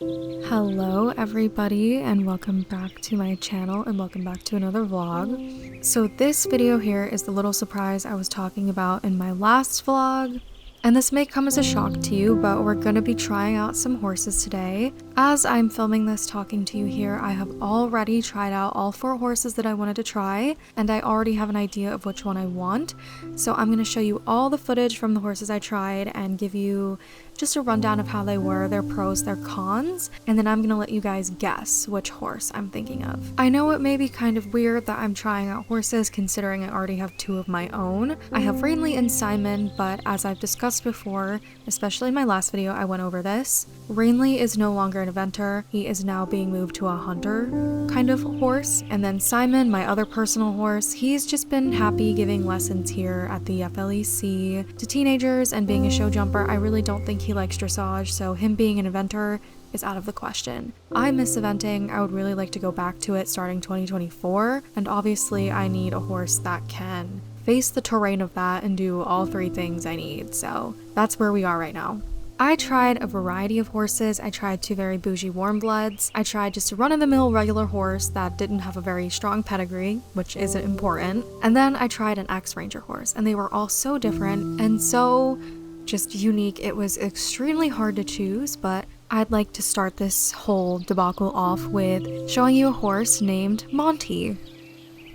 Hello everybody and welcome back to my channel and welcome back to another vlog. So this video here is the little surprise I was talking about in my last vlog. And this may come as a shock to you, but we're going to be trying out some horses today. As I'm filming this talking to you here, I have already tried out all 4 horses that I wanted to try, and I already have an idea of which one I want. So I'm going to show you all the footage from the horses I tried and give you just a rundown of how they were, their pros, their cons, and then I'm going to let you guys guess which horse I'm thinking of. I know it may be kind of weird that I'm trying out horses considering I already have 2 of my own. I have Rainley and Simon, but as I've discussed before, especially in my last video, I went over this. Rainley is no longer an eventer, he is now being moved to a hunter kind of horse, and then Simon, my other personal horse, he's just been happy giving lessons here at the FLEC to teenagers and being a show jumper. I really don't think he likes dressage, so him being an eventer is out of the question. I miss eventing, I would really like to go back to it starting 2024, and obviously I need a horse that can face the terrain of that and do all 3 things I need, so that's where we are right now. I tried a variety of horses. I tried 2 very bougie warm bloods. I tried just a run-of-the-mill regular horse that didn't have a very strong pedigree, which isn't important. And then I tried an ex-ranger horse, and they were all so different and so just unique. It was extremely hard to choose, but I'd like to start this whole debacle off with showing you a horse named Monty.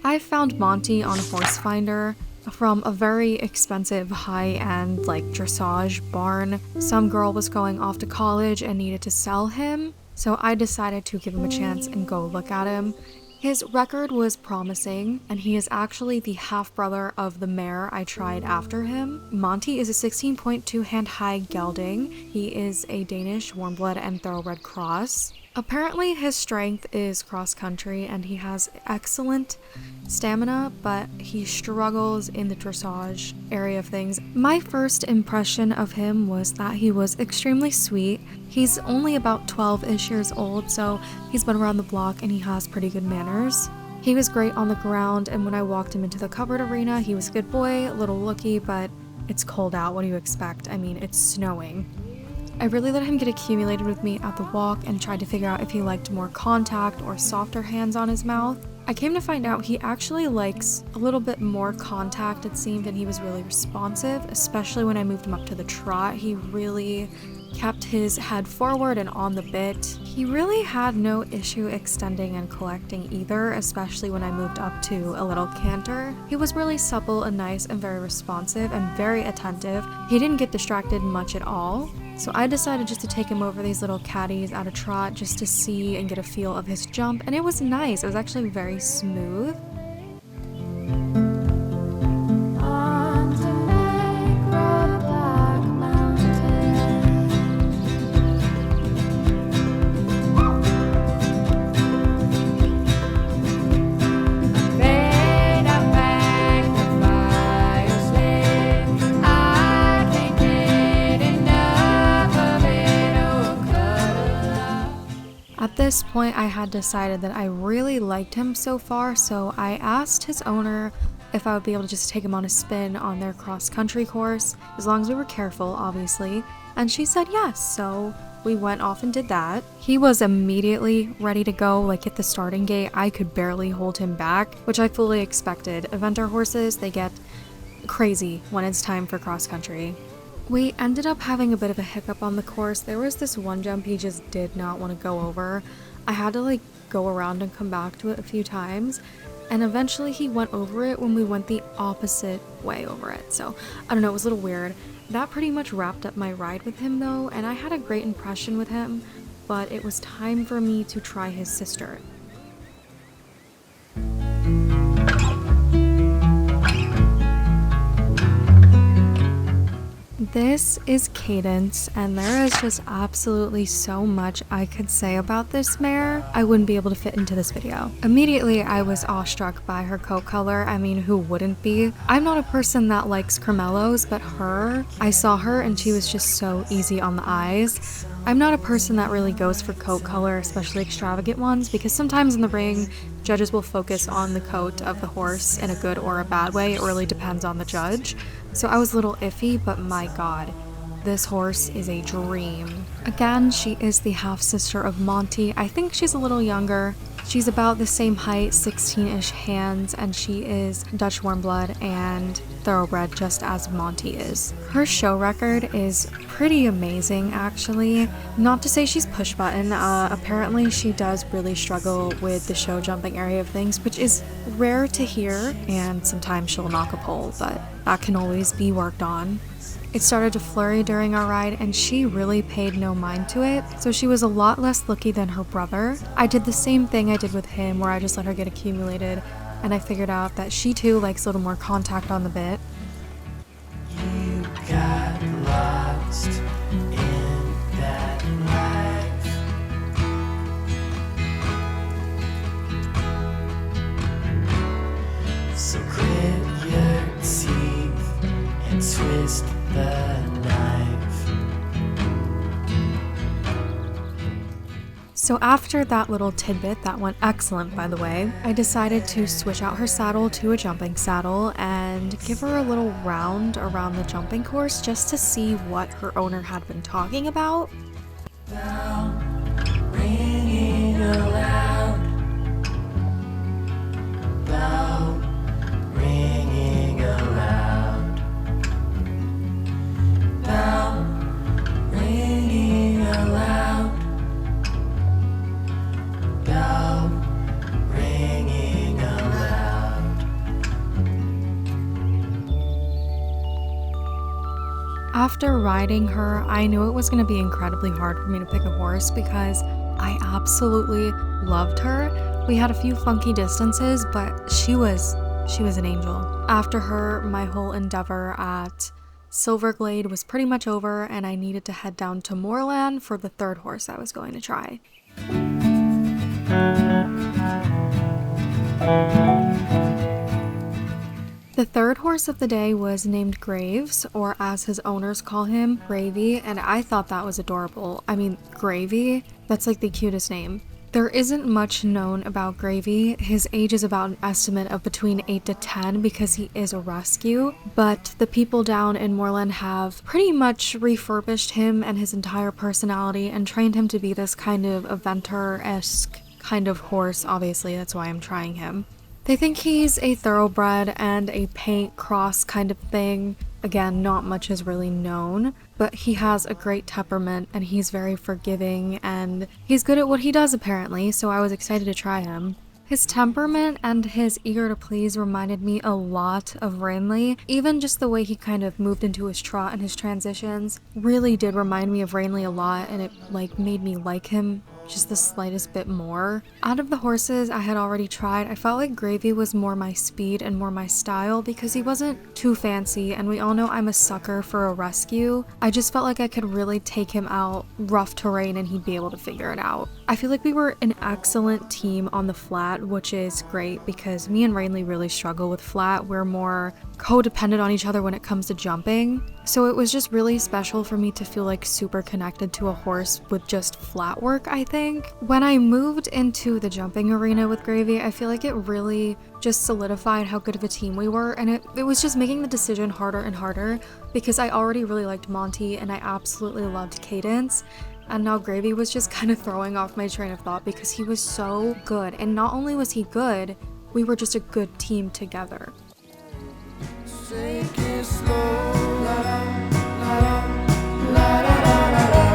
I found Monty on Horse Finder from a very expensive high-end dressage barn. Some girl was going off to college and needed to sell him, so I decided to give him a chance and go look at him. His record was promising, and he is actually the half-brother of the mare I tried after him. Monty is a 16.2 hand-high gelding. He is a Danish warmblood and thoroughbred cross. Apparently his strength is cross-country and he has excellent stamina, but he struggles in the dressage area of things. My first impression of him was that he was extremely sweet. He's only about 12-ish years old, so he's been around the block and he has pretty good manners. He was great on the ground, and when I walked him into the covered arena, he was a good boy, a little looky, but it's cold out. What do you expect? I mean, it's snowing. I really let him get accumulated with me at the walk and tried to figure out if he liked more contact or softer hands on his mouth. I came to find out he actually likes a little bit more contact, it seemed, and he was really responsive, especially when I moved him up to the trot. He really kept his head forward and on the bit. He really had no issue extending and collecting either, especially when I moved up to a little canter. He was really supple and nice and very responsive and very attentive. He didn't get distracted much at all. So I decided just to take him over these little caddies at a trot just to see and get a feel of his jump, and it was nice. It was actually very smooth. At this point, I had decided that I really liked him so far, so I asked his owner if I would be able to just take him on a spin on their cross-country course, as long as we were careful, obviously, and she said yes, so we went off and did that. He was immediately ready to go, at the starting gate. I could barely hold him back, which I fully expected. Eventer horses, they get crazy when it's time for cross-country. We ended up having a bit of a hiccup on the course. There was this one jump he just did not want to go over. I had to go around and come back to it a few times, and eventually he went over it when we went the opposite way over it. So I don't know, it was a little weird. That pretty much wrapped up my ride with him though, and I had a great impression with him, but it was time for me to try his sister. This is Cadence, and there is just absolutely so much I could say about this mare. I wouldn't be able to fit into this video. Immediately, I was awestruck by her coat color. I mean, who wouldn't be? I'm not a person that likes cremellos, but I saw her and she was just so easy on the eyes. I'm not a person that really goes for coat color, especially extravagant ones, because sometimes in the ring, judges will focus on the coat of the horse in a good or a bad way. It really depends on the judge. So I was a little iffy, but my god, this horse is a dream. Again, she is the half-sister of Monty. I think she's a little younger. She's about the same height, 16-ish hands, and she is Dutch warmblood and thoroughbred just as Monty is. Her show record is pretty amazing, actually. Not to say she's push button. Apparently she does really struggle with the show jumping area of things, which is rare to hear, and sometimes she'll knock a pole, but that can always be worked on. It started to flurry during our ride, and she really paid no mind to it, so she was a lot less lucky than her brother. I did the same thing I did with him, where I just let her get accumulated, and I figured out that she too likes a little more contact on the bit. You got lost in that life. So grit your teeth and twist the knife. So after that little tidbit that went excellent, by the way, I decided to switch out her saddle to a jumping saddle and give her a little round around the jumping course just to see what her owner had been talking about. Bell ringing aloud. Bell ringing aloud. Bell ringing aloud. Bell ringing aloud. After riding her, I knew it was going to be incredibly hard for me to pick a horse because I absolutely loved her. We had a few funky distances, but she was an angel. After her, my whole endeavor at Silverglade was pretty much over, and I needed to head down to Moorland for the third horse I was going to try. The third horse of the day was named Graves, or as his owners call him, Gravy, and I thought that was adorable. I mean, Gravy? That's like the cutest name. There isn't much known about Gravy. His age is about an estimate of between 8 to 10 because he is a rescue, but the people down in Moorland have pretty much refurbished him and his entire personality and trained him to be this kind of eventer-esque kind of horse. Obviously, that's why I'm trying him. They think he's a thoroughbred and a paint cross kind of thing. Again, not much is really known, but he has a great temperament and he's very forgiving and he's good at what he does apparently, so I was excited to try him. His temperament and his eager to please reminded me a lot of Rainley. Even just the way he kind of moved into his trot and his transitions really did remind me of Rainley a lot, and it made me like him just the slightest bit more. Out of the horses I had already tried, I felt like Gravy was more my speed and more my style because he wasn't too fancy, and we all know I'm a sucker for a rescue. I just felt like I could really take him out rough terrain and he'd be able to figure it out. I feel like we were an excellent team on the flat, which is great because me and Rainley really struggle with flat. We're more codependent on each other when it comes to jumping. So it was just really special for me to feel like super connected to a horse with just flat work, I think. When I moved into the jumping arena with Gravy, I feel like it really just solidified how good of a team we were, and it was just making the decision harder and harder because I already really liked Monty and I absolutely loved Cadence. And now Gravy was just kind of throwing off my train of thought because he was so good. And not only was he good, we were just a good team together. Take it slow, la la la la la la la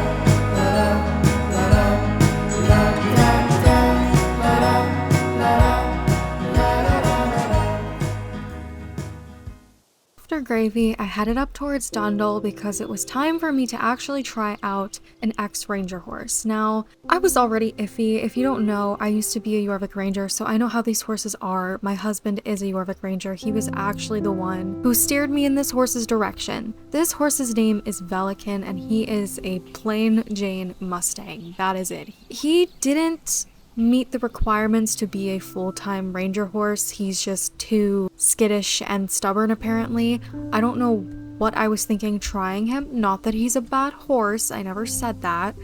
After Gravy, I headed up towards Dundle because it was time for me to actually try out an ex-ranger horse. Now, I was already iffy. If you don't know, I used to be a Jorvik Ranger, so I know how these horses are. My husband is a Jorvik Ranger. He was actually the one who steered me in this horse's direction. This horse's name is Velikan, and he is a plain Jane Mustang. That is it. He didn't meet the requirements to be a full-time ranger horse. He's just too skittish and stubborn apparently. I don't know what I was thinking trying him. Not that he's a bad horse, I never said that.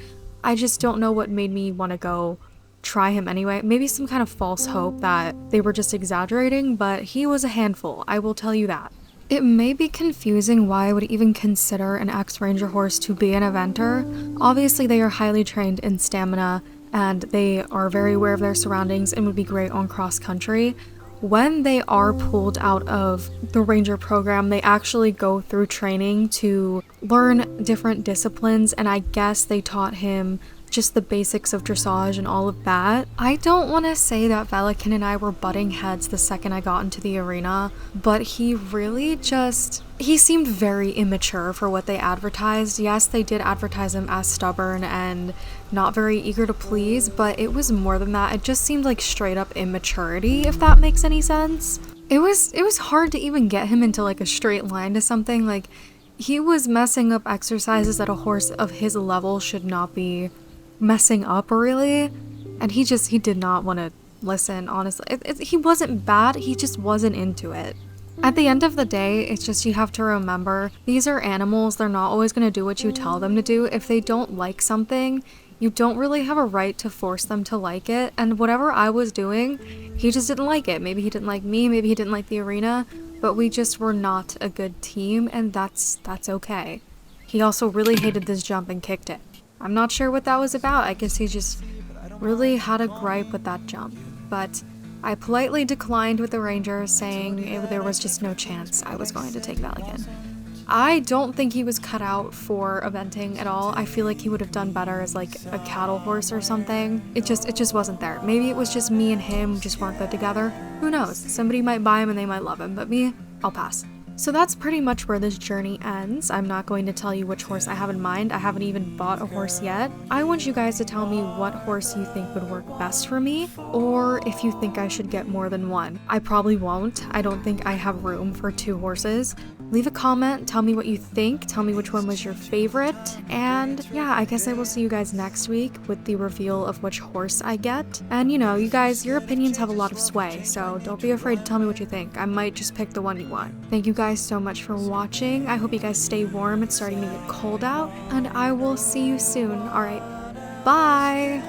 I just don't know what made me want to go try him anyway. Maybe some kind of false hope that they were just exaggerating, but he was a handful, I will tell you that. It may be confusing why I would even consider an ex-ranger horse to be an eventer. Obviously, they are highly trained in stamina and they are very aware of their surroundings and would be great on cross country. When they are pulled out of the ranger program, they actually go through training to learn different disciplines, and I guess they taught him just the basics of dressage and all of that. I don't want to say that Velikan and I were butting heads the second I got into the arena, but he seemed very immature for what they advertised. Yes, they did advertise him as stubborn and not very eager to please, but it was more than that. It just seemed like straight up immaturity, if that makes any sense. It was hard to even get him into like a straight line to something. Like, he was messing up exercises that a horse of his level should not be messing up, really, and he did not want to listen, honestly. He wasn't bad, he just wasn't into it. At the end of the day, it's just, you have to remember, these are animals. They're not always going to do what you tell them to do. If they don't like something, you don't really have a right to force them to like it, and whatever I was doing, he just didn't like it. Maybe he didn't like me, maybe he didn't like the arena, but we just were not a good team, and that's okay. He also really hated this jump and kicked it. I'm not sure what that was about. I guess he just really had a gripe with that jump. But I politely declined with the ranger, saying there was just no chance I was going to take Velikan. I don't think he was cut out for eventing at all. I feel like he would have done better as like a cattle horse or something. It just wasn't there. Maybe it was just me and him just weren't good together. Who knows? Somebody might buy him and they might love him, but me, I'll pass. So that's pretty much where this journey ends. I'm not going to tell you which horse I have in mind. I haven't even bought a horse yet. I want you guys to tell me what horse you think would work best for me, or if you think I should get more than one. I probably won't. I don't think I have room for 2 horses. Leave a comment, tell me what you think, tell me which one was your favorite, and yeah, I guess I will see you guys next week with the reveal of which horse I get. And you know, you guys, your opinions have a lot of sway, so don't be afraid to tell me what you think. I might just pick the one you want. Thank you guys so much for watching. I hope you guys stay warm. It's starting to get cold out, and I will see you soon. Alright, bye!